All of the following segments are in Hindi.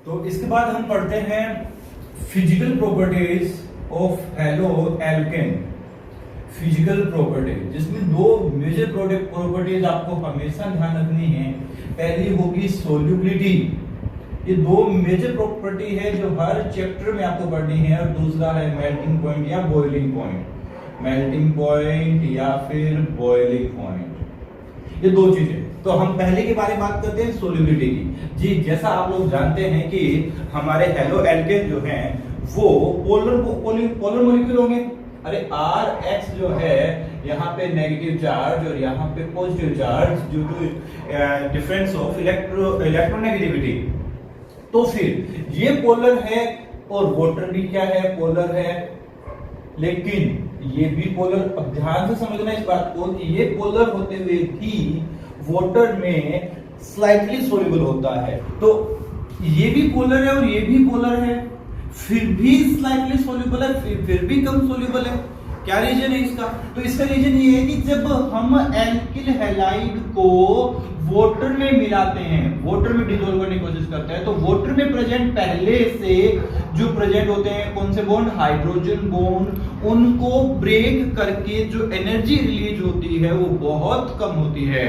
तो इसके बाद हम पढ़ते हैं physical properties of haloalkane. Physical properties जिसमें दो मेजर प्रॉपर्टीज आपको हमेशा ध्यान रखनी है। पहली होगी सोल्यूबिलिटी, ये दो मेजर प्रॉपर्टी है जो हर चैप्टर में आपको पढ़नी है, और दूसरा है मेल्टिंग पॉइंट या बॉइलिंग पॉइंट। मेल्टिंग पॉइंट या फिर बॉइलिंग पॉइंट, ये दो चीजें। तो हम पहले के बारे में बात करते हैं सोल्यूबिलिटी की। जी, जैसा आप लोग जानते हैं कि हमारे हैलो एल्केन जो हैं वो पोलर मॉलिक्यूल होंगे। अरे Rx जो है यहाँ पे नेगेटिव चार्ज और यहाँ पे positive charge due to difference of electronegativity. तो फिर ये पोलर है और वाटर भी क्या है, पोलर है। लेकिन ये भी पोलर, अब ध्यान से समझना इस बात को कि ये पोलर होते हुए भी वाटर में स्लाइटली सोल्यूबल होता है। तो ये भी पोलर है और ये भी पोलर है, फिर भी स्लाइटली सोल्यूबल है, फिर भी कम सोल्यूबल है। क्या रीजन है इसका? तो इसका रीजन ये है कि जब हम एल्किल हैलाइड को वाटर में मिलाते हैं, वाटर में डिसॉल्व करने की कोशिश करते हैं, तो वाटर में प्रेजेंट पहले से जो प्रेजेंट होते हैं कौन से बॉन्ड, हाइड्रोजन बॉन्ड, उनको ब्रेक करके जो एनर्जी रिलीज होती है वो बहुत कम होती है।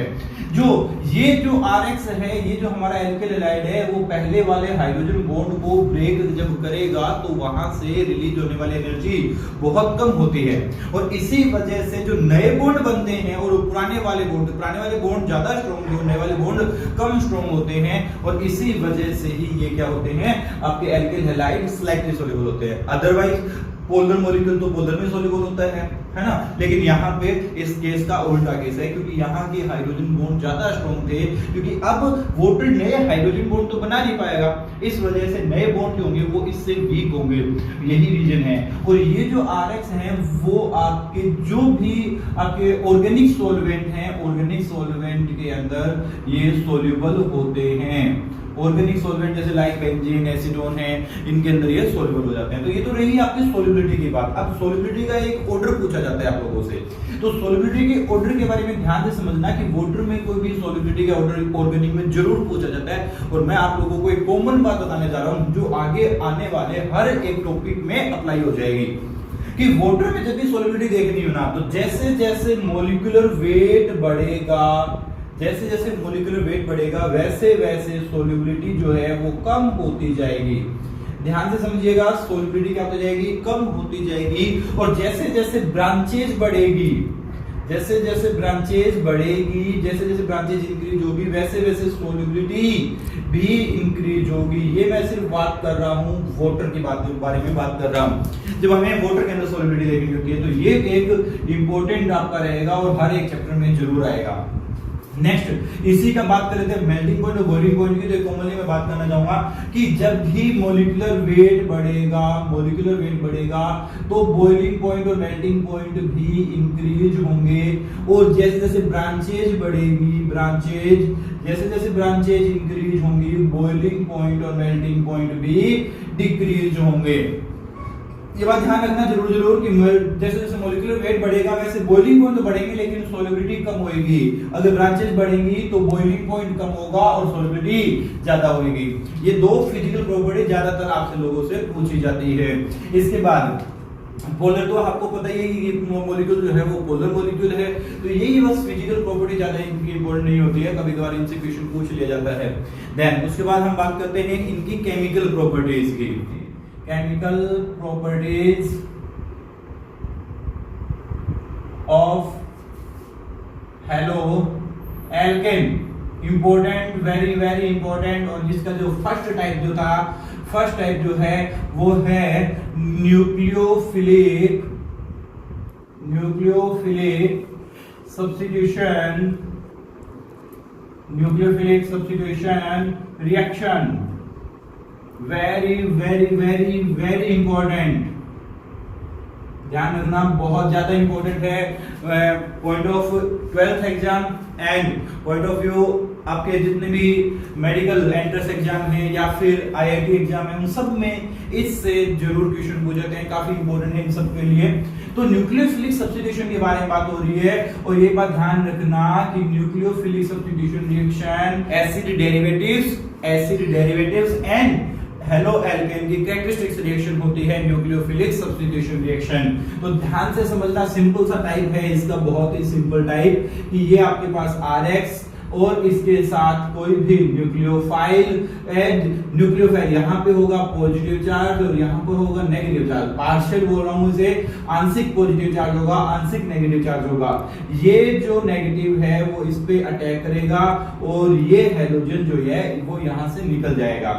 जो ये जो Rx है, ये जो हमारा एल्किल हैलाइड है, वो पहले वाले हाइड्रोजन बॉन्ड को ब्रेक जब करेगा तो वहां से रिलीज होने वाली एनर्जी बहुत कम होती है। और इसी वजह से जो नए बॉन्ड बनते हैं और पुराने वाले बॉन्ड ज्यादा स्ट्रॉन्ग होने वाले बॉन्ड कम स्ट्रॉन्ग होते हैं, और इसी वजह से ही ये क्या होते हैं, आपके एल्किल हैलाइड स्लाइटली सोल्यूबल होते हैं। अदरवाइज पोलर मॉलिक्यूल तो पोलर में सोल्यूबल होता है ना। लेकिन यहाँ पे इस केस का उल्टा केस है, क्योंकि यहाँ के हाइड्रोजन बॉन्ड ज्यादा स्ट्रॉन्ग थे, क्योंकि अब वाटर नए हाइड्रोजन बॉन्ड तो बना नहीं पाएगा, इस वजह से नए बॉन्ड जो होंगे वो इससे वीक होंगे। यही रीजन है। और ये जो Rx हैं वो आपके जो भी आपके ऑर्गेनिक सॉल्वेंट हैं, ऑर्गेनिक सॉल्वेंट के अंदर ये सोल्यूबल होते हैं। ऑर्गेनिक सॉल्वेंट जैसे लाइक बेंजीन, एसीटोन है, इनके अंदर ये सोल्यूबल हो जाते हैं। तो ये तो रही आपकी सोल्यूबिलिटी की बात। अब सोल्यूबिलिटी का एक ऑर्डर पूछा जाता है आप लोगों से, तो सोल्यूबिलिटी के ऑर्डर के बारे में ध्यान से समझना कि वाटर में कोई भी सोल्यूबिलिटी का ऑर्डर ऑर्गेनिक में जरूर पूछा जाता है। और मैं आप लोगों को एक कॉमन बात बताने जा रहा हूं जो आगे आने वाले हर एक टॉपिक में अप्लाई हो जाएगी कि वाटर में जब भी सोल्यूबिलिटी देखनी हो ना, तो जैसे जैसे मॉलिक्यूलर वेट बढ़ेगा, जैसे जैसे मॉलिक्यूलर वेट बढ़ेगा वैसे वैसे सोल्यूबिलिटी जो है वो कम होती जाएगी। ध्यान से समझिएगा, सोल्यूबिलिटी क्या होती जाएगी, कम होती जाएगी। और जैसे जैसे ब्रांचेज बढ़ेगी, जैसे जैसे ब्रांचेज बढ़ेगी, जैसे जैसे ब्रांचेज इंक्रीज होगी, वैसे वैसे सोल्यूबिलिटी भी इंक्रीज होगी। ये मैं सिर्फ बात कर रहा हूँ वाटर की बारे में बात कर रहा हूँ। जब हमें वाटर के अंदर सोल्यूबिलिटी देखनी होती है तो ये एक इंपॉर्टेंट आपका रहेगा और हर एक चैप्टर में जरूर आएगा। नेक्स्ट इसी का बात कर रहे थे मेल्टिंग पॉइंट और बॉइलिंग पॉइंट की। तो कॉमनली मैं बात करना चाहूंगा कि जब भी मॉलिक्यूलर वेट बढ़ेगा तो बॉइलिंग पॉइंट और मेल्टिंग पॉइंट भी इंक्रीज होंगे। और जैसे जैसे ब्रांचेज बढ़ेगी, जैसे जैसे ब्रांचेज इंक्रीज होंगी, बॉइलिंग पॉइंट और मेल्टिंग पॉइंट भी डिक्रीज होंगे। ये बात ध्यान रखना जरूर कि जैसे जैसे मॉलिक्यूलर वेट बढ़ेगा वैसे बॉइलिंग पॉइंट तो बढ़ेंगे लेकिन सोल्यूबिलिटी कम होगी। अगर ब्रांचेस बढ़ेंगी तो बॉइलिंग पॉइंट कम होगा और सोल्यूबिलिटी ज्यादा होगी। ये दो फिजिकल प्रॉपर्टी ज्यादातर आपसे लोगों से पूछी जाती है। इसके बाद पोलर तो आपको पता ही है कि ये मॉलिक्यूल जो है वो पोलर मॉलिक्यूल है। तो यही बस फिजिकल प्रॉपर्टी ज्यादा इनकी इंपॉर्टेंट नहीं होती है, कभी कभार इनसे क्वेश्चन पूछ लिया जाता है। देन उसके बाद हम बात करते हैं इनकी केमिकल प्रॉपर्टीज की। Chemical properties of haloalkane, important, very very important. और जिसका जो फर्स्ट टाइप जो है वो है nucleophilic substitution reaction. Very very very very important, ध्यान रखना, बहुत ज्यादा इंपॉर्टेंट है। Point of 12th exam and point of view आपके जितने भी मेडिकल एंट्रेंस एग्जाम है या फिर आईआईटी एग्जाम है, उन सब में इससे जरूर क्वेश्चन पूछे जाते हैं, काफी इंपॉर्टेंट है इन सब के लिए। तो न्यूक्लियोफिलिक सब्स्टिट्यूशन के बारे में बात हो रही है और ये बात ध्यान रखना कि nucleophilic substitution reaction acid derivatives and halo alkane की कैरेक्टरिस्टिक्स रिएक्शन होती है न्यूक्लियोफिलिक सब्स्टिट्यूशन रिएक्शन। तो ध्यान से समझना, सिंपल सा टाइप है इसका, बहुत ही सिंपल टाइप कि ये आपके पास RX और इसके साथ कोई भी न्यूक्लियोफाइल यहाँ पे होगा पॉजिटिव चार्ज और यहाँ पर होगा नेगेटिव चार्ज। पार्शियल बोल रहा हूं इसे, आंशिक पॉजिटिव चार्ज होगा, आंशिक नेगेटिव चार्ज होगा। ये जो नेगेटिव है वो इस पे अटैक करेगा और ये हैलोजन जो है वो यहां से निकल जाएगा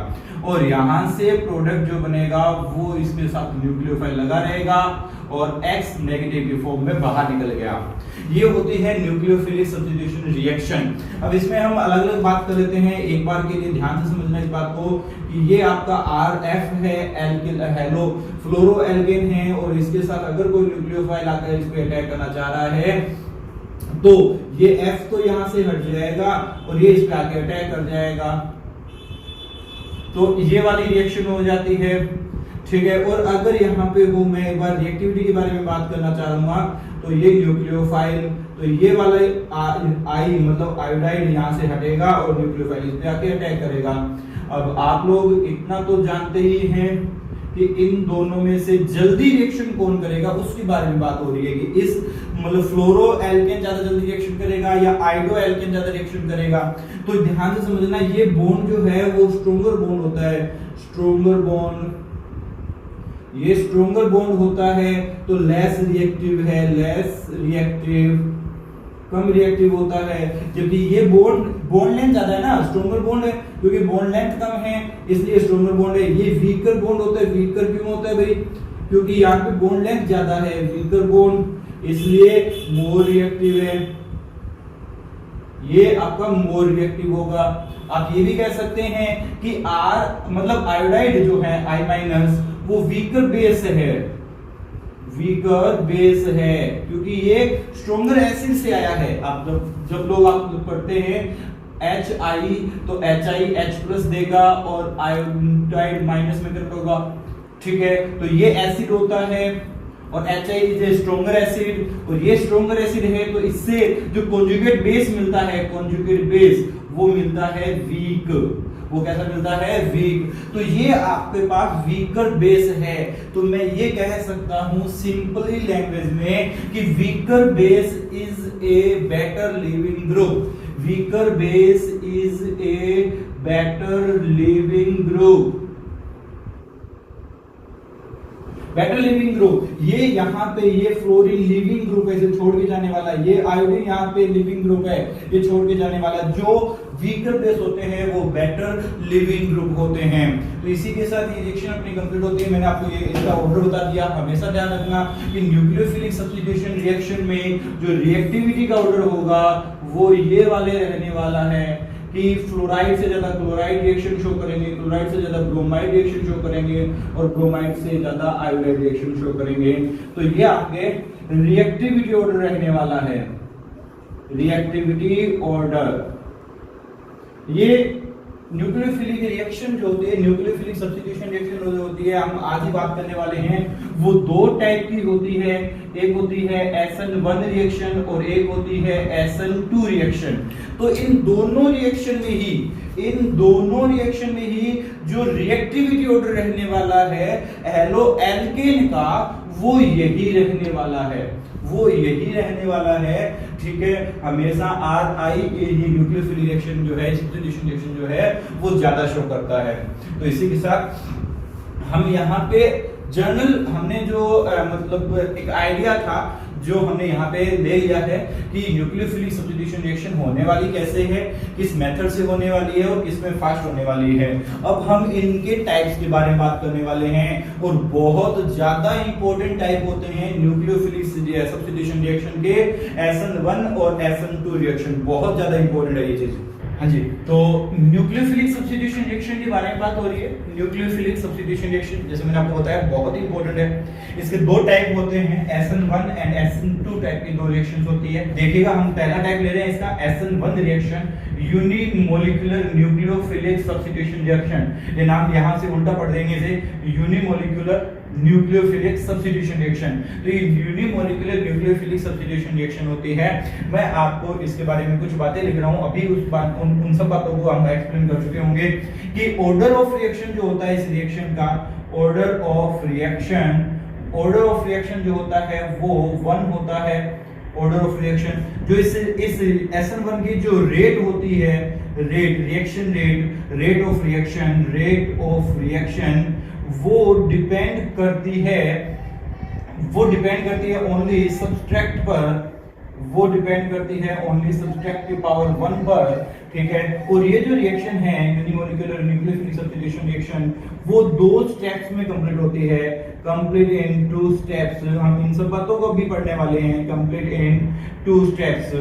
और यहां से प्रोडक्ट जो बनेगा वो इसके साथ न्यूक्लियोफाइल लगा रहेगा और X नेगेटिव की फॉर्म में बाहर निकल गया। ये होती है न्यूक्लियोफिलिक सब्स्टिट्यूशन रिएक्शन। अब इसमें हम अलग अलग बात कर लेते हैं, एक बार के लिए ध्यान से समझना इस बात को कि ये आपका RF है, हेलो फ्लोरो एल्केन है और इसके साथ अगर कोई न्यूक्लियोफाइल आकर इस पे अटैक करना चाह रहा है तो ये F तो यहां से हट जाएगा और ये इस पे आके अटैक कर जाएगा, तो ये वाली रिएक्शन हो जाती है, ठीक है। और अगर यहाँ पे हो, मैं एक बार रिएक्टिविटी के बारे में बात करना चाहूंगा, तो ये न्यूक्लियोफाइल, तो ये वाला आई मतलब आयोडाइड यहाँ से हटेगा और न्यूक्लियोफाइल इस पे आके अटैक करेगा। अब आप लोग इतना तो जानते ही हैं कि इन दोनों में से जल्दी रिएक्शन कौन करेगा उसके बारे में बात हो रही है कि इस मतलब फ्लोरो एल्केन ज्यादा जल्दी रिएक्शन करेगा या आयोडो एल्केन ज्यादा रिएक्शन करेगा। तो ध्यान से समझना, ये बॉन्ड जो है वो स्ट्रोंगर बॉन्ड होता है, स्ट्रोंगर बॉन्ड, ये स्ट्रोंगर बॉन्ड होता है तो लेस रिएक्टिव है, लेस रिएक्टिव, कम रिएक्टिव होता है। जबकि ये बॉन्ड लेंथ ज्यादा है ना, स्ट्रोंगर बॉन्ड है, क्योंकि बॉन्ड लेंथ कम है इसलिए स्ट्रोंगर बॉन्ड है। ये वीकर बॉन्ड होता है, वीकर क्यों होता है भाई, क्योंकि यहाँ पे बॉन्ड लेंथ ज्यादा है, वीकर बॉन्ड इसलिए मोर रिएक्टिव है, ये आपका मोर रिएक्टिव होगा। आप ये भी कह सकते हैं कि R मतलब आयोडाइड जो है I- वो वीकर बेस है, वीकर बेस है, क्योंकि ये स्ट्रोंगर एसिड से आया है। आप जब लोग आप पढ़ते हैं HI तो HI H+ देगा और आयोडाइड माइनस में करता होगा, ठीक है। तो ये एसिड होता है और HI इज स्ट्रोंगर एसिड और ये स्ट्रोंगर एसिड है, तो इससे जो कॉन्जुगेट बेस मिलता है, कॉन्जुगेट बेस वो मिलता है वीक। वो कैसा मिलता है, वीक। तो ये आपके पास वीकर बेस है, तो मैं ये कह सकता हूं सिंपली लैंग्वेज में कि weaker base is a better leaving group, weaker base is a better leaving group, better leaving group. ये यहाँ पे ये फ्लोरीन लिविंग ग्रुप है, छोड़ के जाने वाला, ये आयोडीन यहाँ पे लिविंग ग्रुप है, ये छोड़ के जाने वाला। जो वीकर बेस होते हैं वो बेटर लिविंग ग्रुप होते हैं। तो इसी के साथ ये रिएक्शन अपनी कंप्लीट होती है। मैंने आपको ये इसका ऑर्डर बता दिया। हमेशा ध्यान रखना कि न्यूक्लियोफिलिक सब्स्टिट्यूशन रिएक्शन में जो रिएक्टिविटी का ऑर्डर होगा वो ये वाले रहने वाला है कि फ्लोराइड से ज्यादा क्लोराइड रिएक्शन शो करेंगे, क्लोराइड से ज्यादा ब्रोमाइड रिएक्शन शो करेंगे और ब्रोमाइड से ज्यादा आयोडाइड रिएक्शन शो करेंगे। तो ये आपके रिएक्टिविटी ऑर्डर रहने वाला है, रिएक्टिविटी ऑर्डर। ये न्यूक्लियोफिलिक रिएक्शन जो होती है, न्यूक्लियोफिलिक सब्स्टिट्यूशन रिएक्शन जो होती है, हम आज ही बात करने वाले हैं, वो दो टाइप की होती है। एक होती है SN1 रिएक्शन और एक होती है SN2 रिएक्शन। तो इन दोनों रिएक्शन में ही जो रिएक्टिविटी ऑर्डर रहने वाला है हेलो एल्केन का, वो यही रहने वाला है, वो यही रहने वाला है, ठीक है। हमेशा RI ये न्यूक्लियोफिलिक रिएक्शन जो है, सब्स्टिट्यूशन रिएक्शन जो है वो ज्यादा शो करता है। तो इसी के साथ हम यहाँ पे जर्नल हमने जो मतलब एक आइडिया था जो हमने यहाँ पे ले लिया है कि न्यूक्लियोफिलिक सब्स्टिट्यूशन रिएक्शन होने वाली कैसे है, किस मेथड से होने वाली है और किस में फास्ट होने वाली है। अब हम इनके टाइप्स के बारे में बात करने वाले हैं और बहुत ज्यादा इंपॉर्टेंट टाइप होते हैं न्यूक्लियोफिलिक सब्स्टिट्यूशन रिएक्शन के SN1 और SN2 रिएक्शन। बहुत ज्यादा इंपॉर्टेंट है ये चीज। हाँ जी, तो न्यूक्लियोफिलिक सब्स्टिट्यूशन रिएक्शन के बारे में बात हो रही है। न्यूक्लियोफिलिक सब्स्टिट्यूशन रिएक्शन जैसे मैंने आपको बताया बहुत ही इंपॉर्टेंट है। इसके दो टाइप होते हैं, SN1 एंड SN2 टाइप की दो रिएक्शंस होती है। देखिएगा हम पहला टाइप ले रहे हैं इसका SN1 reaction, unimolecular nucleophilic substitution reaction. ये नाम यहाँ से उल्टा पढ़ देंगे इसे, यूनिमोलिकुलर न्यूक्लियोफिलिक सब्स्टिट्यूशन रिएक्शन। तो ये यूनिमोलिकुलर न्यूक्लियोफिलिक सब्स्टिट्यूशन रिएक्शन होती है। मैं आपको इसके बारे में कुछ बातें लिख रहा हूं, अभी उन सब बातों को हम एक्सप्लेन कर चुके होंगे कि ऑर्डर ऑफ रिएक्शन जो होता है इस रिएक्शन का, ऑर्डर ऑफ रिएक्शन जो होता है वो 1 होता है। ऑर्डर ऑफ रिएक्शन जो इस SN1 की जो रेट होती है, रेट ऑफ रिएक्शन वो डिपेंड करती है ओनली सब्सट्रैक्ट पर, वो डिपेंड करती है ओनली सब्सट्रैक्ट की पावर 1 पर, ठीक है। और ये जो रिएक्शन है यूनिमोलिकुलर न्यूक्लियोफिलिक सब्स्टिट्यूशन रिएक्शन वो 2 स्टेप्स में कंप्लीट होती है, कंप्लीट इन 2 स्टेप्स। हम इन सब बातों को भी पढ़ने वाले हैं, कंप्लीट इन 2 स्टेप्स।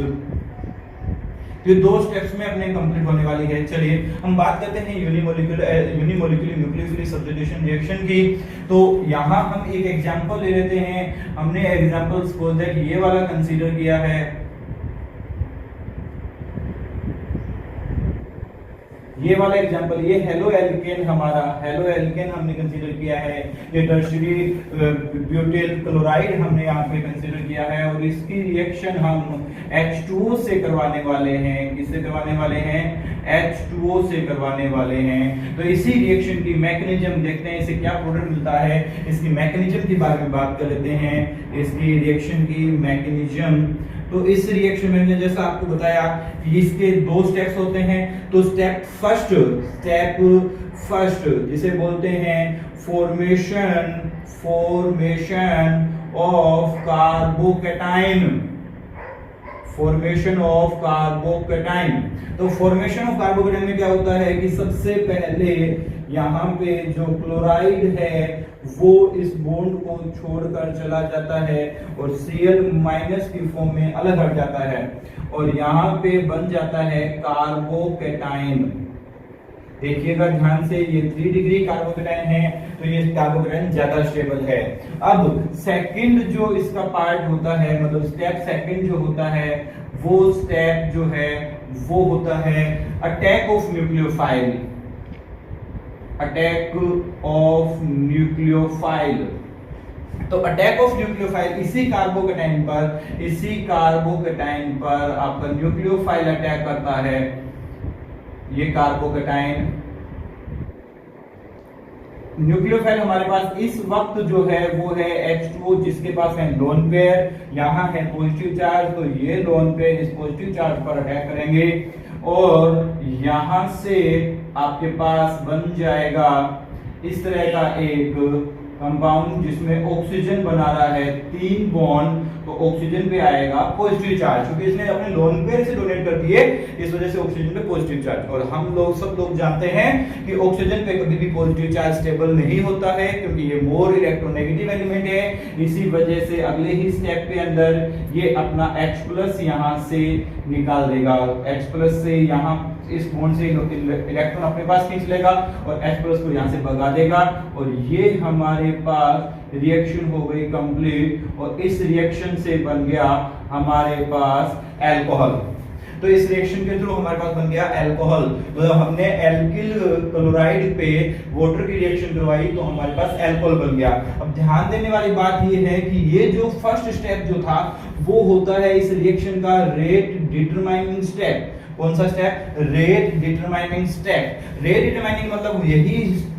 ये 2 स्टेप्स में अपने कंप्लीट होने वाली है। चलिए हम बात करते हैं यूनिमोलिकुलर न्यूक्लियोफिलिक सब्स्टिट्यूशन रिएक्शन की। तो यहाँ हम एक एग्जांपल ले लेते हैं। हमने एग्जांपल सपोज दैट ये वाला कंसीडर किया है, ये वाला एग्जांपल, ये हेलो एल्केन हमने कंसीडर किया है। ये टर्शियरी ब्यूटाइल क्लोराइड हमने यहाँ पे कंसीडर किया है और इसकी रिएक्शन हम H2O से करवाने वाले हैं। किससे करवाने वाले हैं? H2O से करवाने वाले हैं। तो इसी रिएक्शन की मैकेनिज्म देखते हैं, इसे क्या प्रोडक्ट मिलता है, इसकी मैकेनिज्म के बारे में बात कर लेते हैं। इसकी रिएक्शन की मैकेनिज्म, तो इस रिएक्शन में मैंने जैसा आपको बताया कि इसके 2 स्टेप्स होते हैं। तो स्टेप फर्स्ट जिसे बोलते हैं फॉर्मेशन ऑफ कार्बोकैटायन। तो फॉर्मेशन ऑफ कार्बोकैटायन में क्या होता है कि सबसे पहले यहाँ पे जो क्लोराइड है वो इस बॉन्ड को छोड़कर चला जाता है और Cl- की फॉर्म में अलग हट जाता है और यहाँ पे बन जाता है कार्बोकैटायन। देखिएगा ध्यान से, ये 3 डिग्री कार्बोकैटायन है, तो ये कार्बोकैटायन ज्यादा स्टेबल है। अब सेकंड जो इसका पार्ट होता है, मतलब स्टेप सेकंड जो होता है, वो स्टेप जो है वो होता है अटैक ऑफ न्यूक्लियोफाइल। तो अटैक ऑफ न्यूक्लियोफाइल इसी कार्बोकैटायन पर आपका न्यूक्लियोफाइल अटैक करता है। ये कार्बोकैटायन न्यूक्लियोफाइल हमारे पास इस वक्त जो है वो है H2O, जिसके पास है लोन पेयर, यहाँ है पॉजिटिव चार्ज, तो ये लोन पेयर इस पॉजिटिव चार्ज पर अटैक करेंगे और यहां से आपके पास बन जाएगा इस तरह का एक कंपाउंड जिसमें ऑक्सीजन बना रहा है 3 बॉन्ड। तो ऑक्सीजन पे आएगा पॉजिटिव चार्ज, क्योंकि इसने अपने लोन पेयर से डोनेट कर दिए, इस वजह से ऑक्सीजन पे पॉजिटिव चार्ज। और हम लोग सब लोग जानते हैं कि ऑक्सीजन पे कभी भी पॉजिटिव चार्ज स्टेबल नहीं होता है, क्योंकि ये मोर इलेक्ट्रोनेगेटिव एलिमेंट है। इसी वजह से अगले ही स्टेप के अंदर ये अपना H+ यहां से निकाल देगा। H+ से यहां इस बॉन्ड से इलेक्ट्रॉन अपने पास खींच लेगा और H+ को यहां से भगा देगा और ये हमारे पास रिएक्शन हो गई कंप्लीट। और इस रिएक्शन से बन गया हमारे पास अल्कोहल। तो इस रिएक्शन के थ्रू हमारे पास बन गया अल्कोहल। तो हमने एल्किल क्लोराइड पे वाटर की रिएक्शन करवाई तो हमारे पास अल्कोहल बन गया। अब ध्यान देने वाली बात ये है कि ये जो फर्स्ट स्टेप जो था वो होता है इस रिएक्शन का रेट डिटरमाइनिंग स्टेप। कौन सा step? Rate determining step. Rate determining मतलब यही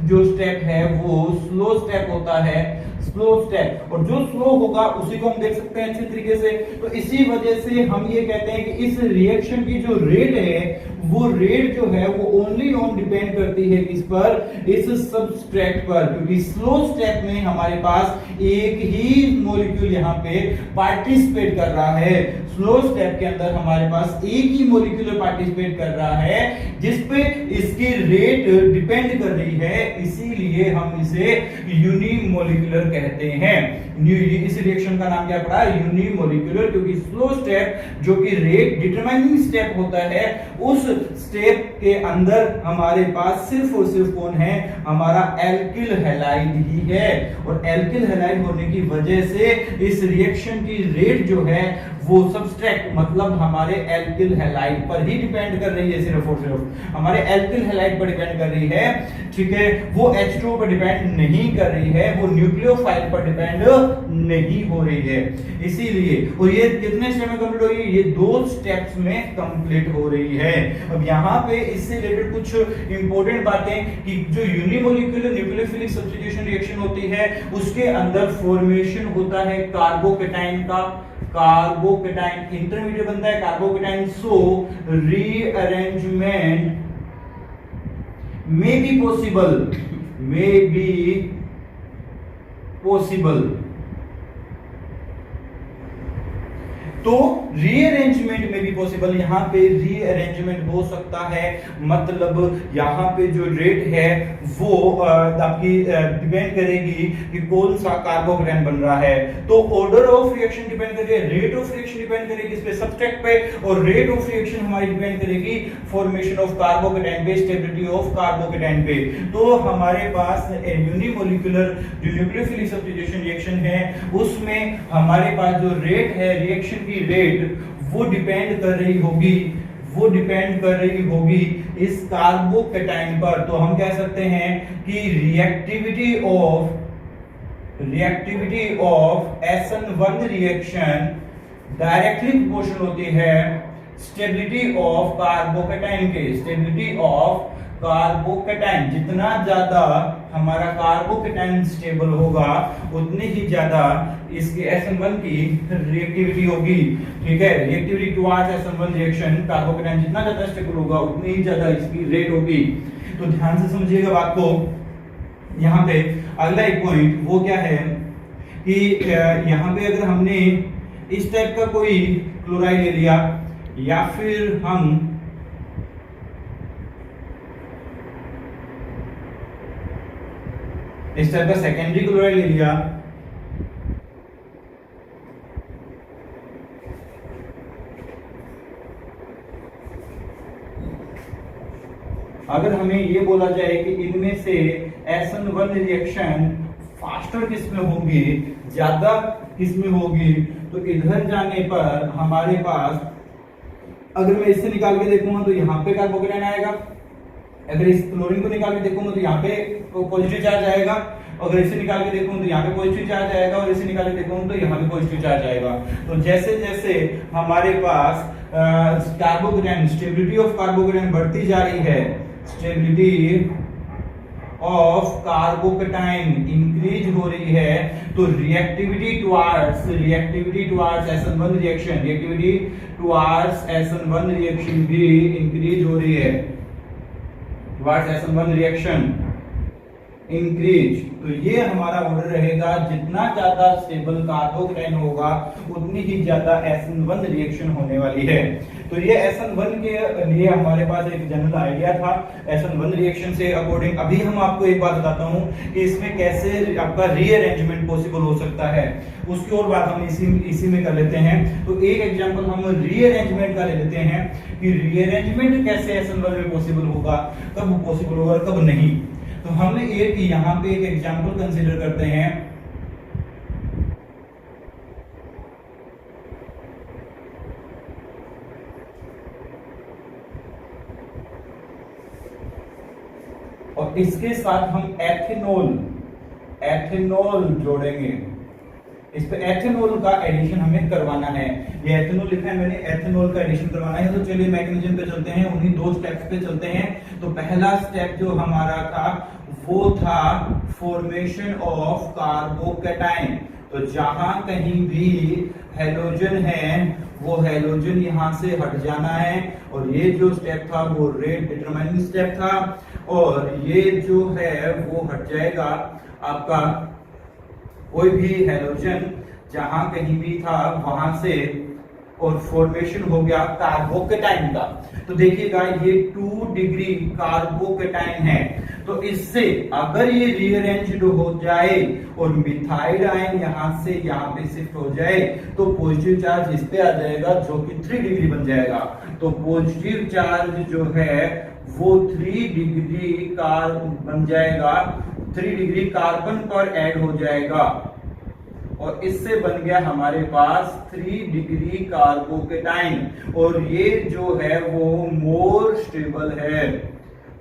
जो स्टेप है वो स्लो स्टेप होता है, स्लो स्टेप। और जो स्लो होगा उसी को हम देख सकते हैं अच्छी तरीके से। तो इसी वजह से हम ये कहते हैं कि इस रिएक्शन की जो रेट है वो रेट जो है वो ओनली ऑन डिपेंड करती है किस पर? इस सबस्ट्रेट पर, क्योंकि स्लो स्टेप में हमारे पास एक ही मॉलिक्यूल यहाँ पे पार्टिसिपेट कर रहा है। स्लो स्टेप के अंदर हमारे पास एक ही मॉलिक्यूल पार्टिसिपेट कर रहा है जिसपे इसकी रेट डिपेंड कर रही है, इसीलिए हम इसे यूनिमोलिकुलर कहते हैं। इस रिएक्शन का नाम क्या पड़ा? यूनिमोलिकुलर, क्योंकि स्लो स्टेप जो कि रेट डिटरमाइनिंग स्टेप होता है उस स्टेप के अंदर हमारे पास सिर्फ और सिर्फ कौन है? हमारा एल्किल हैलाइड ही है। और एल्किल हैलाइड होने की वजह से इस रिएक्शन की रेट जो है वो सबस्ट्रैक्ट मतलब हमारे एल्किल हैलाइड पर ही डिपेंड कर रही है, सिर्फ और सिर्फ हमारे एल्किल हैलाइड पर डिपेंड कर रही है। ठीक है, वो H2O पर डिपेंड नहीं कर रही है, वो न्यूक्लियोफाइल पर डिपेंड नहीं हो रही है। इसीलिए, और ये कितने स्टेप में कंप्लीट हो रही है? ये 2 स्टेप्स में कंप्लीट हो रही है। अब यहाँ पे इससे रिलेटेड कुछ इंपॉर्टेंट बातें कि जो यूनिमोलिक्यूलर न्यूक्लियोफिलिक सब्स्टिट्यूशन रिएक्शन होती है उसके अंदर फॉर्मेशन होता है कार्बोकेटाइन का, कार्बोकेटाइन इंटरमीडिएट बनता है carbocation, so rearrangement may be possible। तो रीअरेंजमेंट में भी पॉसिबल, यहाँ पे रीअरेंजमेंट हो सकता है, मतलब यहाँ पे जो रेट है वो आपकी डिपेंड करेगी कि कौन सा कार्बोकेटाइन बन रहा है। तो ऑर्डर ऑफ रिएक्शन डिपेंड करेगी, रेट ऑफ रिएक्शन डिपेंड करेगी इस पे सब्सट्रेट पे, और रेट ऑफ रिएक्शन हमारी डिपेंड करेगी फॉर्मेशन ऑफ कार्बोकेटाइन पे, स्टेबिलिटी ऑफ कार्बोकेटाइन पे। तो हमारे पास यूनिमोलिक्यूलर जो न्यूक्लियोफिलिक सब्स्टिट्यूशन रिएक्शन है उसमें हमारे पास जो रेट है रिएक्शन रेट वो डिपेंड कर रही होगी इस कार्बोकेटाइन पर। तो हम कह सकते हैं कि reactivity of SN1 reaction directly proportional होती है स्टेबिलिटी ऑफ कार्बोकेटाइन के, स्टेबिलिटी ऑफ कार्बोकेटाइन। जितना ज्यादा हमारा कार्बोकेटाइन स्टेबल होगा उतनी ही ज्यादा इसके SN1 की रिएक्टिविटी होगी। ठीक है, reactivity towards SN1 reaction, carbocation जितना ज्यादा स्टेबल होगा उतनी ही ज्यादा इसकी रेट होगी। तो ध्यान से समझिएगा बात को। यहाँ पे अगला एक पॉइंट वो क्या है कि यहाँ पे अगर हमने इस टाइप का कोई क्लोराइड ले लिया या फिर हम इस टाइप का सेकेंडरी क्लोराइड ले लिया, अगर हमें ये बोला जाए कि इनमें से SN1 रिएक्शन फास्टर किस में होगी, ज्यादा किस में होगी, तो इधर जाने पर हमारे पास अगर मैं इससे निकाल के देखूंगा तो यहाँ पे कार्बोकेटाइन आएगा, अगर इस क्लोरीन को निकाल के देखूंगा तो यहाँ पे पॉजिटिव चार्ज आएगा, अगर इसे निकाल के देखूं तो यहाँ पे पॉजिटिव चार्ज आएगा, और इसे निकाल के देखूं तो यहाँ पे पॉजिटिव चार्ज आएगा। तो जैसे जैसे हमारे पास कार्बोकेटाइन, स्टेबिलिटी ऑफ कार्बोकेटाइन बढ़ती जा रही है, स्टेबिलिटी ऑफ कार्बोकेटाइन इंक्रीज हो रही है, तो रिएक्टिविटी टुवर्ड्स SN1 रिएक्शन भी इंक्रीज हो रही है, टुवर्ड्स SN1 रिएक्शन इंक्रीज। तो ये हमारा ऑर्डर रहेगा, जितना ज्यादा स्टेबल कार्बोकेटाइन होगा उतनी ही ज्यादा SN1 रिएक्शन होने वाली है। तो ये SN1 के लिए हमारे पास एक जनरल आइडिया था SN1 रिएक्शन से अकॉर्डिंग। अभी हम आपको एक बात बताता हूँ कि इसमें कैसे आपका रीअरेंजमेंट पॉसिबल हो सकता है, उसकी और बात हम इसी में कर लेते हैं। तो एक एग्जांपल हम रीअरेंजमेंट का ले लेते हैं कि रीअरेंजमेंट कैसे SN1 में पॉसिबल होगा, कब पॉसिबल होगा और कब नहीं। तो हमने एक यहाँ पे एक एग्जांपल कंसीडर करते हैं। और इसके साथ हम एथेनॉल जोड़ेंगे। इस पे एथेनॉल का एडिशन हमें करवाना है, ये एथेनॉल लिखा है मैंने, एथेनॉल का एडिशन करवाना है। तो चलिए मैकेनिज्म पे चलते हैं, उन्हीं 2 स्टेप्स पे चलते हैं। तो पहला स्टेप जो हमारा था वो था फॉर्मेशन ऑफ कार्बोकेटाइन। तो जहां कहीं भी हेलोजन है वो हेलोजन यहां से हट जाना है, और ये जो स्टेप था वो रेट डिटरमाइनिंग स्टेप था, और ये जो है वो हट जाएगा आपका कोई भी हेलोजन जहां कहीं भी था वहां से, और फॉर्मेशन हो गया कार्बोकेटाइन का। तो देखिएगा ये 2 डिग्री कार्बोकेटाइन है, तो इससे अगर ये रीअरेंज्ड हो जाए और मिथाइल आयन यहां से यहां पे शिफ्ट हो जाए तो पॉजिटिव चार्ज इस पे आ जाएगा जो कि 3 डिग्री बन जाएगा। तो पॉजिटिव चार्ज जो है वो 3 डिग्री बन जाएगा, 3 डिग्री कार्बन पर ऐड हो जाएगा, और इससे बन गया हमारे पास 3 डिग्री कार्बोकेटाइन। और ये जो है वो मोर स्टेबल है,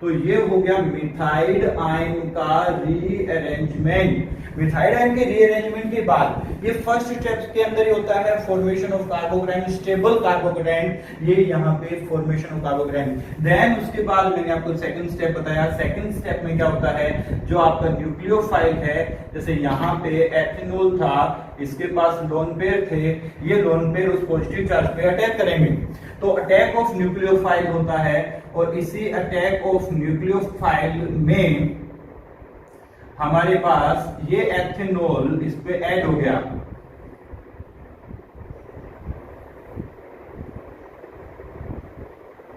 तो ये हो गया मिथाइल आयन का रीअरेंजमेंट। मिथाइल आयन के रीअरेंजमेंट के बाद ये फर्स्ट स्टेप के अंदर ही होता है formation of carbocation, stable carbocation, ये यहाँ पे फॉर्मेशन ऑफ कार्बोकैटायन। देन उसके बाद मैंने आपको सेकंड स्टेप बताया। सेकंड स्टेप में क्या होता है, जो आपका न्यूक्लियोफाइल है, जैसे यहाँ पे एथेनॉल था, इसके पास लोन पेयर थे, ये लोन पेयर उस पॉजिटिव चार्ज पे अटैक करेंगे, तो अटैक ऑफ न्यूक्लियोफाइल होता है। और इसी अटैक ऑफ न्यूक्लियोफाइल में हमारे पास ये एथेनॉल इस पे ऐड हो गया।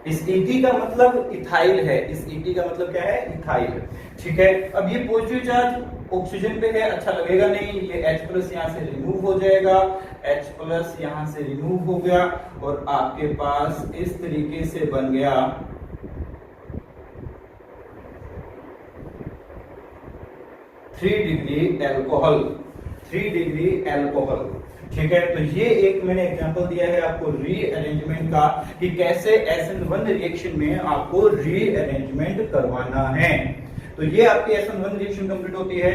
इस ET का मतलब इथाइल है, इस ET का मतलब क्या है, इथाइल। ठीक है, अब ये पॉजिटिव चार्ज ऑक्सीजन पे है, अच्छा लगेगा नहीं, ये H+ यहां से रिमूव हो जाएगा, H+ यहां से रिमूव हो गया और आपके पास इस तरीके से बन गया 3 डिग्री अल्कोहल, 3 डिग्री अल्कोहल। ठीक है, तो ये एक मैंने एग्जांपल दिया है आपको रीअरेंजमेंट का, कि कैसे SN1 रिएक्शन में आपको रीअरेंजमेंट करवाना है। तो ये आपकी SN1 रिएक्शन कंप्लीट होती है।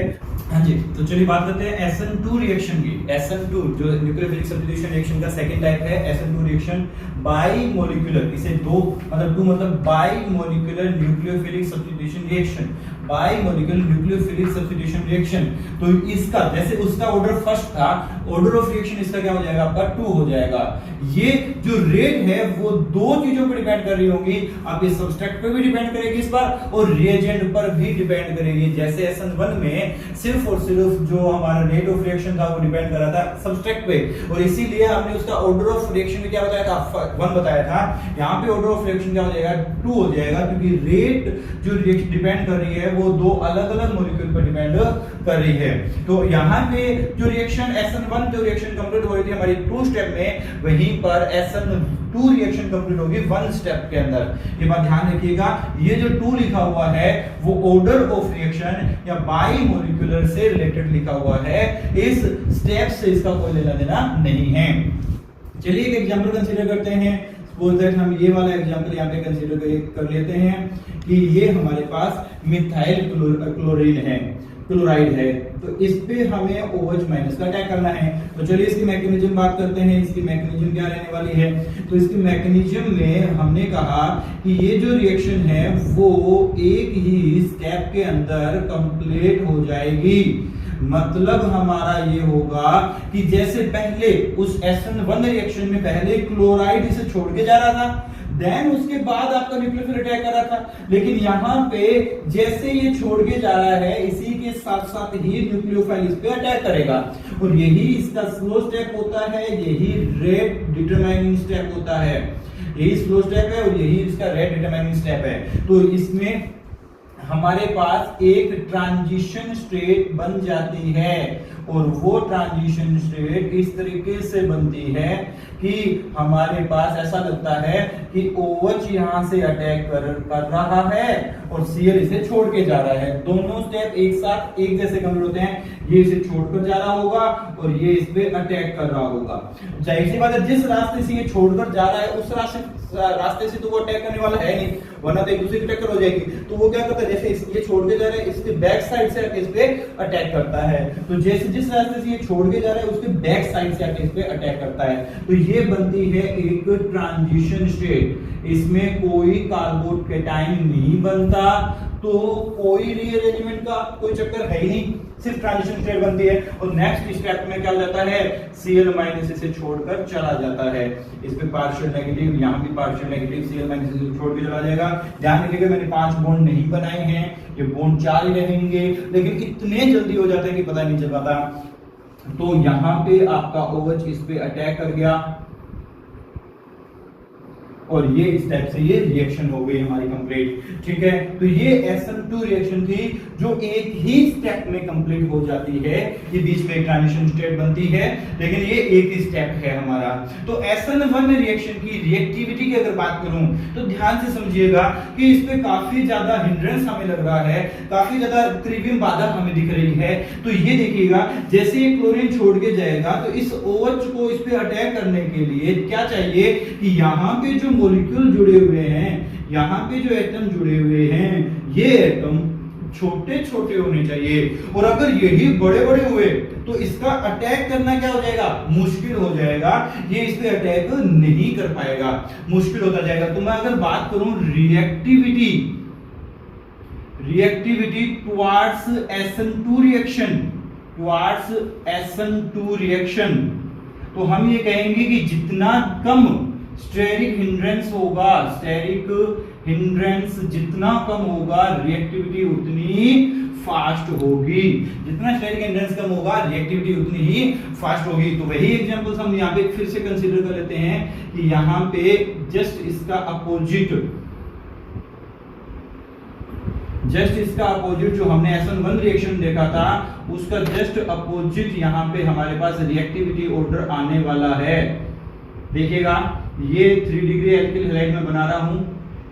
हाँ जी, तो चलिए बात करते हैं SN2 रिएक्शन की। SN2 जो न्यूक्लियोफिलिक सब्स्टिट्यूशन रिएक्शन का सेकंड टाइप है, SN2 रिएक्शन बाई मोलिकुलर, इसे दो मतलब टू मतलब by molecular nucleophilic substitution reaction, by molecular nucleophilic substitution reaction. तो इसका जैसे उसका ऑर्डर फर्स्ट था, ऑर्डर ऑफ रिएक्शन इसका क्या हो जाएगा, आपका 2 हो जाएगा। ये जो रेट है वो दो चीजों पर डिपेंड कर रही होगी, आपके सब्सट्रेट पे भी डिपेंड करेगी इस बार, और रिएजेंट पर भी डिपेंड करेगी। जैसे SN1 में सिर्फ और सिर्फ जो हमारा रेट ऑफ रिएक्शन था वो डिपेंड कर रहा था सब्सट्रेट पे, और इसीलिए हमने उसका ऑर्डर ऑफ रिएक्शन में क्या बताया था, 1 बताया था। यहाँ पे ऑर्डर ऑफ रिएक्शन क्या हो जाएगा, 2 हो जाएगा, क्योंकि रेट जो रिएक्शन डिपेंड कर रही है वो दो अलग अलग मॉलिक्यूल पर डिपेंड कर रही है। तो यहाँ पे जो रिएक्शन SN1 जो रिएक्शन कंप्लीट हो रही थी हमारी 2 स्टेप में, वहीं पर SN2 रिएक्शन कंप्लीट होगी 1 स्टेप के अंदर। ये बात ध्यान रखिएगा, ये जो 2 लिखा हुआ है वो ऑर्डर ऑफ रिएक्शन या बाई मोलिकुलर से रिलेटेड लिखा हुआ है, इस स्टेप से इसका कोई लेना देना नहीं है। चलिए एक एग्जांपल कंसीडर करते हैं। सपोज दैट हम ये वाला एग्जांपल यहाँ पे कंसीडर कर लेते हैं कि ये हमारे पास मिथाइल क्लोरीन है, क्लोराइड है, तो इस पे हमें OH- का अटैक करना है। तो चलिए इसकी मैकेनिज्म बात करते हैं। इसकी मैकेनिज्म क्या रहने वाली है, तो इसकी मैकेनिज्म में हमने कहा कि ये जो रिएक्शन है वो एक ही स्टेप के अंदर कंप्लीट हो जाएगी। मतलब हमारा ये होगा कि जैसे पहले उस SN1 रिएक्शन में पहले क्लोराइड इसे छोड़ के जा रहा था, देन उसके बाद आपका न्यूक्लियोफिलिक अटैक कर रहा था, लेकिन यहाँ पे जैसे ये छोड़ के जा रहा है, इसी के साथ साथ ही न्यूक्लियोफाइल इस पे अटैक करेगा, और यही इसका स्लो स्टेप होता है, यही रेट डिटरमाइनिंग स्टेप होता है, यही स्लो स्टेप है और यही इसका रेट डिटरमाइनिंग स्टेप है। तो इसमें हमारे पास एक ट्रांजिशन स्टेट बन जाती है, और वो ट्रांजिशन स्टेट इस तरीके से बनती है कि हमारे पास ऐसा लगता है कि OH यहां से अटैक कर रहा है और Cl इसे छोड़ के जा रहा है। दोनों स्टेप एक साथ एक जैसे कंप्लीट होते हैं, ये इसे छोड़कर जा रहा होगा और ये इस पे अटैक कर रहा होगा। जाहिर सी बात है, जिस रास्ते से ये छोड़कर जा रहा है उस रास्ते से तो वो अटैक करने वाला है नहीं, वरना तो एक दूसरे की टक्कर हो जाएगी। तो वो क्या करता है, जैसे ये छोड़ के जा रहा है इसके बैक साइड से आके इस पे अटैक करता है। तो जैसे जिस रास्ते से ये छोड़ के जा रहा है उसके बैक साइड से आके इस पे अटैक करता है। तो ये बनती है एक ट्रांजिशन स्टेट। इसमें कोई कार्बोकैटायन नहीं बनता, तो कोई रीअरेंजमेंट का कोई चक्कर है ही नहीं, सिर्फ ट्रांजिशन स्टेट बनती है। और नेक्स्ट स्टेप में क्या हो जाता है, Cl- इसे छोड़कर चला जाता है। इस पे पार्शियल नेगेटिव, यहाँ भी पार्शियल नेगेटिव, Cl- इसे छोड़ के चला जाएगा। ध्यान रखिएगा मैंने 5 बॉन्ड नहीं बनाए हैं, ये बॉन्ड 4 ही रहेंगे, लेकिन इतने जल्दी हो जाते हैं कि पता नहीं चल पाता। तो यहाँ पे आपका OH इस पे अटैक कर गया और ये स्टेप से ये रिएक्शन हो गई हमारी कंप्लीट। ठीक है, तो ये SN2 रिएक्शन थी जो एक ही स्टेप में कंप्लीट हो जाती है। ये बीच में एक ट्रांजिशन स्टेट बनती है, लेकिन ये एक ही स्टेप है हमारा। तो SN1 रिएक्शन की रिएक्टिविटी की अगर बात करूं तो ध्यान से समझिएगा कि इस पे काफी ज्यादा हिंड्रेंस हमें लग रहा है, काफी ज्यादा त्रिविम बाधा हमें दिख रही है। तो ये देखिएगा, जैसे ये क्लोरीन छोड़ के जाएगा तो इस OH को इस पे अटैक करने के लिए क्या चाहिए कि यहाँ पे जो मॉलिक्यूल जुड़े हुए हैं, यहाँ पे जो एटम जुड़े हुए हैं, ये एटम छोटे छोटे होने चाहिए। और अगर यही बड़े बड़े हुए तो इसका अटैक करना क्या हो जाएगा, मुश्किल हो जाएगा, ये इस पे अटैक नहीं कर पाएगा, मुश्किल होता जाएगा। तो मैं अगर बात करूं reactivity towards SN2 reaction, towards SN2 reaction, तो हम ये कहेंगे कि जितना कम स्टेरिक हिंड्रेंस होगा, स्टेरिक हिंड्रेंस जितना कम होगा, रिएक्टिविटी उतनी फास्ट होगी। जितना स्टेरिक हिंड्रेंस कम होगा, रिएक्टिविटी उतनी ही फास्ट होगी। तो वही एग्जांपल्स हम यहाँ पे फिर से कंसीडर कर लेते हैं कि यहाँ पे जस्ट इसका अपोजिट जो हमने SN1 रिएक्शन देखा था, उसका जस्ट अपोजिट यहाँ पे हमारे पास रिएक्टिविटी ऑर्डर आने वाला है। देखिएगा, ये 3 डिग्री एल्किल हैलाइड में बना रहा हूं,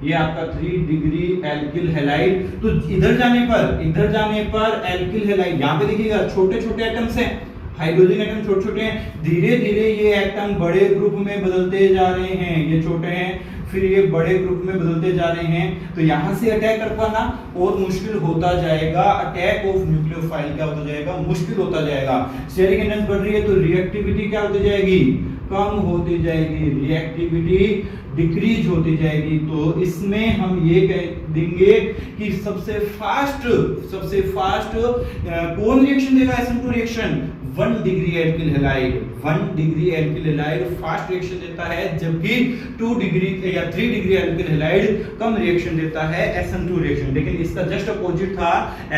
ये आपका 3 डिग्री एल्किल हैलाइड। तो इधर जाने पर एल्किल हैलाइड, यहाँ पे देखिएगा छोटे छोटे एटम्स हैं, हाइड्रोजन एटम छोटे छोटे हैं, धीरे धीरे ये एटम बड़े ग्रुप में बदलते जा रहे हैं, ये छोटे हैं फिर ये बड़े ग्रुप में बदलते जा रहे हैं। तो यहां से अटैक कर पाना और मुश्किल होता जाएगा, अटैक ऑफ न्यूक्लियोफाइल क्या होता जाएगा, मुश्किल होता जाएगा। स्टेरिक हिंड्रेंस बढ़ रही है तो रिएक्टिविटी क्या होती जाएगी, कम होती जाएगी, रिएक्टिविटी डिक्रीज होती जाएगी। तो इसमें हम ये कह देंगे कि सबसे फास्ट कौन रिएक्शन देगा, SN2 reaction, 1 degree alkyl halide. 1 degree alkyl halide fast reaction देता है, जबकि 2 डिग्री या 3 डिग्री एल्किल हैलाइड कम रिएक्शन देता है, SN2 रिएक्शन। लेकिन इसका जस्ट अपोजिट था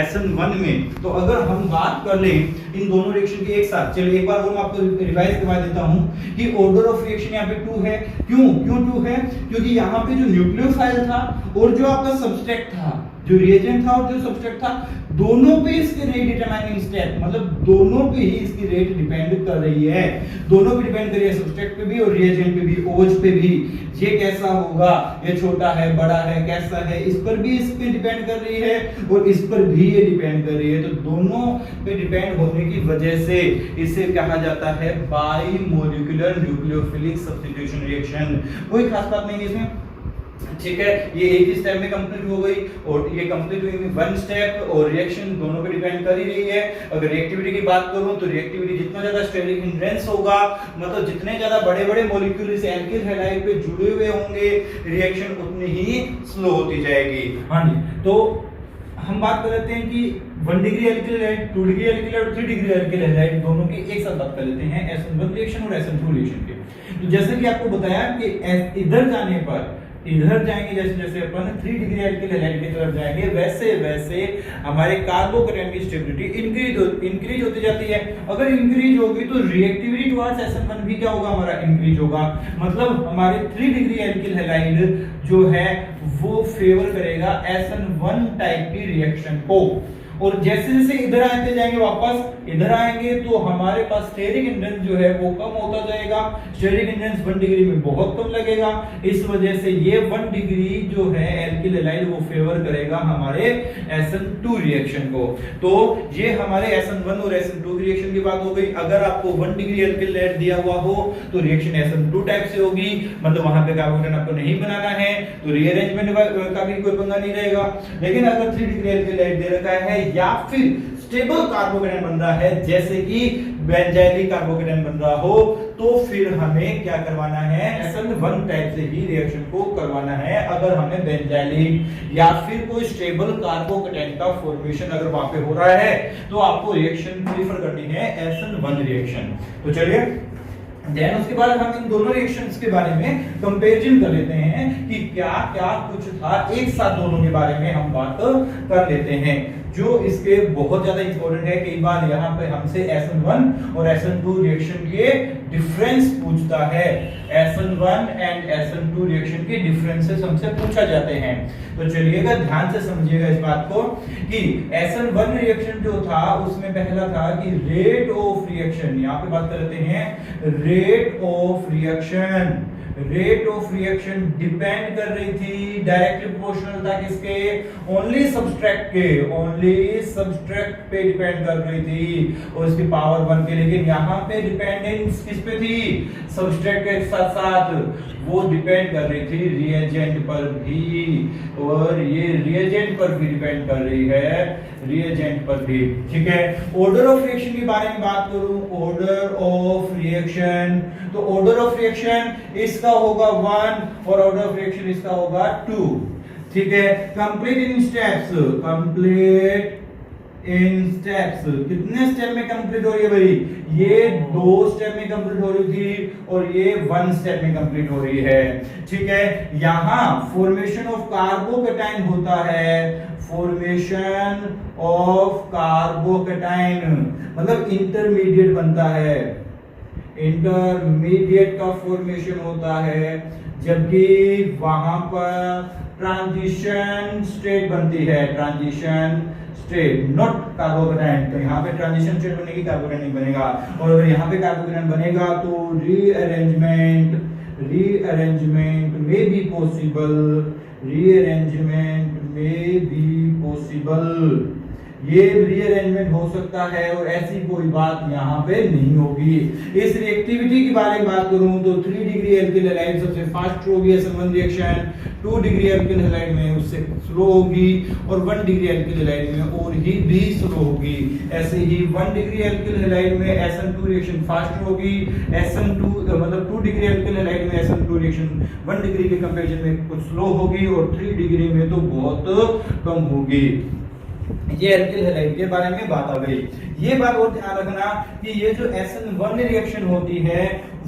SN1 में। तो अगर हम बात कर लें इन दोनों रिएक्शन की एक साथ, चलिए एक बार वो मैं आपको रिवाइज करवा देता हूं कि ऑर्डर ऑफ रिएक्शन यहाँ पे 2 है। क्यों 2 है? क्योंकि यहाँ पे जो न्यूक्लियोफाइल था और जो आपका सब्सट्रेट था, जो रिएजेंट था और जो सब्सट्रेट था, दोनों पे इसके रेट डिटरमाइनिंग स्टेप, मतलब दोनों पे ही इसकी रेट डिपेंड कर रही है, दोनों पे डिपेंड कर रही है, सब्सट्रेट पे भी और रिएजेंट पे भी, ओज पे भी। ये कैसा होगा, ये छोटा है, बड़ा है, कैसा है, इस पर भी इस पे डिपेंड कर रही है और इस पर भी ये डिपेंड कर रही है। तो दोनों पे डिपेंड होने की वजह से इसे कहा जाता है by molecular nucleophilic substitution reaction. कोई खास बात नहीं है इसमें, ठीक है। ये एक ही स्टेप में कंप्लीट हो गई और ये कंप्लीट हुई 1 स्टेप, और रिएक्शन दोनों पे डिपेंड कर ही रही है। अगर रिएक्टिविटी की बात करूं तो रिएक्टिविटी जितना ज्यादा स्टेरिक हिंड्रेंस होगा, मतलब जितने ज्यादा बड़े बड़े मॉलिक्यूल इस एल्किल हैलाइड पे जुड़े हुए होंगे, रिएक्शन उतनी ही स्लो होती जाएगी। हां जी, तो हम बात कर लेते हैं कि 1 degree alkyl halide, 2 degree alkyl halide और 3 डिग्री एल्किल हैलाइड दोनों की एक साथ बात कर लेते हैं, SN1 रिएक्शन और SN2 रिएक्शन के। तो जैसे कि आपको बताया कि इधर जाने पर, इधर जाएंगे जैसे जैसे अपन 3 डिग्री एल्किल हैलाइड की तरफ जाएंगे, वैसे वैसे हमारे कार्बोकेटायन की स्टेबिलिटी इंक्रीज होती जाती है। अगर इंक्रीज होगी तो रिएक्टिविटी टुवर्ड्स SN1 भी क्या होगा, हमारा इंक्रीज होगा। मतलब हमारे 3 डिग्री एल्किल हैलाइड जो है वो फेवर करेगा SN1 टाइप की रिएक्शन को। और जैसे जैसे इधर आते जाएंगे, वापस इधर आएंगे तो हमारे पास स्टेरिक हिंड्रेंस जो है वो कम होता जाएगा। स्टेरिक हिंड्रेंस 1 डिग्री में बहुत कम लगेगा, इस वजह से ये 1 डिग्री जो है एल्किल हैलाइड वो फेवर करेगा हमारे SN2 रिएक्शन को। तो ये हमारे SN1 और SN2 रिएक्शन की बात हो गई। अगर आपको 1 डिग्री एल्किल हैलाइड दिया हुआ हो तो रिएक्शन SN2 टाइप से होगी, मतलब वहां पे कार्बोकेटायन आपको नहीं बनाना है, तो रीअरेंजमेंट का भी कोई पंगा नहीं रहेगा। लेकिन अगर 3 डिग्री एल्किल हैलाइड दे रखा है या फिर स्टेबल कार्बोकेटायन बन रहा है, जैसे कि बेंजाइलिक कार्बोकेटायन बन रहा हो, तो फिर हमें क्या करवाना है, SN1 टाइप से ही रिएक्शन को करवाना है। अगर हमें बेंजाइलिक या फिर कोई स्टेबल कार्बोकेटायन का फॉर्मेशन अगर वहां पे हो रहा है तो आपको रिएक्शन प्रीफर करनी है SN1 रिएक्शन। तो चलिए देन उसके बाद हम इन दोनों रिएक्शंस के बारे में कंपैरिजन कर लेते हैं कि क्या क्या कुछ था, एक साथ दोनों के बारे में हम बात कर लेते हैं जो इसके बहुत ज्यादा इंपॉर्टेंट है। कई बार यहाँ पे हमसे SN1 और SN2 रिएक्शन के डिफरेंस पूछता है, SN1 एंड SN2 रिएक्शन के डिफरेंसेस हमसे पूछा जाते हैं। तो चलिएगा ध्यान से समझिएगा इस बात को कि SN1 रिएक्शन जो था उसमें पहला था कि रेट ऑफ रिएक्शन, यहाँ पे बात करते हैं rate of reaction. Rate of reaction depend कर रही थी, डायरेक्टली प्रोपोर्शनल था किसके, ओनली सब्सट्रैक्ट पे डिपेंड कर रही थी और इसकी पावर 1 के, लेकिन यहाँ पे डिपेंडेंस किस पे थी, सब्सट्रैक्ट के साथ साथ वो डिपेंड कर रही थी रिएजेंट पर भी, और ये रिएजेंट पर भी डिपेंड कर रही है, रिएजेंट पर भी। ठीक है, ऑर्डर ऑफ रिएक्शन के बारे में बात करूं, ऑर्डर ऑफ रिएक्शन, तो ऑर्डर ऑफ रिएक्शन इसका होगा 1 और ऑर्डर ऑफ रिएक्शन इसका होगा 2। ठीक है, complete in steps, complete in steps, कितने स्टेप में कंप्लीट हो रही है भाई, ये 2 स्टेप में कंप्लीट हो रही थी और ये 1 स्टेप में कंप्लीट हो रही है। ठीक है, यहां फॉर्मेशन ऑफ कार्बोकैटायन होता है, फॉर्मेशन ऑफ कार्बोकैटायन मतलब इंटरमीडिएट बनता है, इंटरमीडिएट का फॉर्मेशन होता है, जबकि वहां पर ट्रांजिशन स्टेट बनती है, ट्रांजिशन स्टेट नॉट कार्बोकैटायन। तो यहाँ पे ट्रांजिशन स्टेट बनेगी, कार्बोकैटायन नहीं बनेगा, और अगर यहाँ पे कार्बोकैटायन बनेगा तो रीअरेंजमेंट में बी पॉसिबल, रीअरेंजमेंट में बी पॉसिबल, ये रीअरेंजमेंट हो सकता है और ऐसी कोई बात यहाँ पे नहीं होगी। इस रिएक्टिविटी के बारे में बात करूं तो 3 डिग्री एल्किल हैलाइड सबसे फास्ट होगी SN1 reaction, 2 degree alkyl halide में उससे स्लो होगी और 1 डिग्री एल्किल हैलाइड में और ही भी स्लो होगी। ऐसे ही 1 डिग्री एल्किल हैलाइड में SN2 रिएक्शन फास्ट होगी, SN2 मतलब 2 डिग्री एल्किल हैलाइड में SN2 रिएक्शन 1 डिग्री के कंपैरिजन में कुछ स्लो होगी और 3 डिग्री में तो बहुत कम होगी। ये एल्किल हैलाइड के बारे में बात आ गई। ये बात और ध्यान रखना कि ये जो SN1 रिएक्शन होती है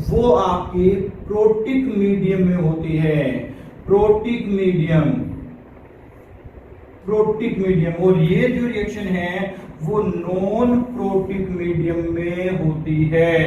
वो आपके प्रोटिक मीडियम में होती है, प्रोटिक मीडियम, और ये जो रिएक्शन है वो नॉन प्रोटिक मीडियम में होती है।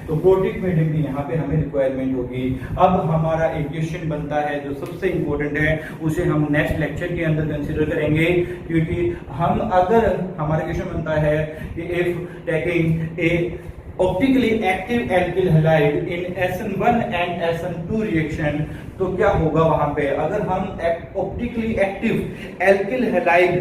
तो प्रोटिक मीडियम की यहाँ पे हमें रिक्वायरमेंट होगी। अब हमारा एक क्वेश्चन बनता है जो सबसे इंपॉर्टेंट है, उसे हम नेक्स्ट लेक्चर के अंदर कंसीडर करेंगे, क्योंकि हम अगर हमारा क्वेश्चन बनता है कि if taking a optically active alkyl halide in SN1 and SN2 reaction, तो क्या होगा वहां पे, अगर हम optically active alkyl halide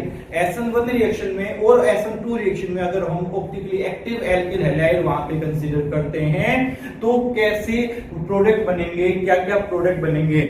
SN1 reaction में और SN2 रिएक्शन में अगर हम ऑप्टिकली एक्टिव एल्किल हैलाइड वहां पे कंसीडर करते हैं तो कैसे प्रोडक्ट बनेंगे, क्या क्या प्रोडक्ट बनेंगे।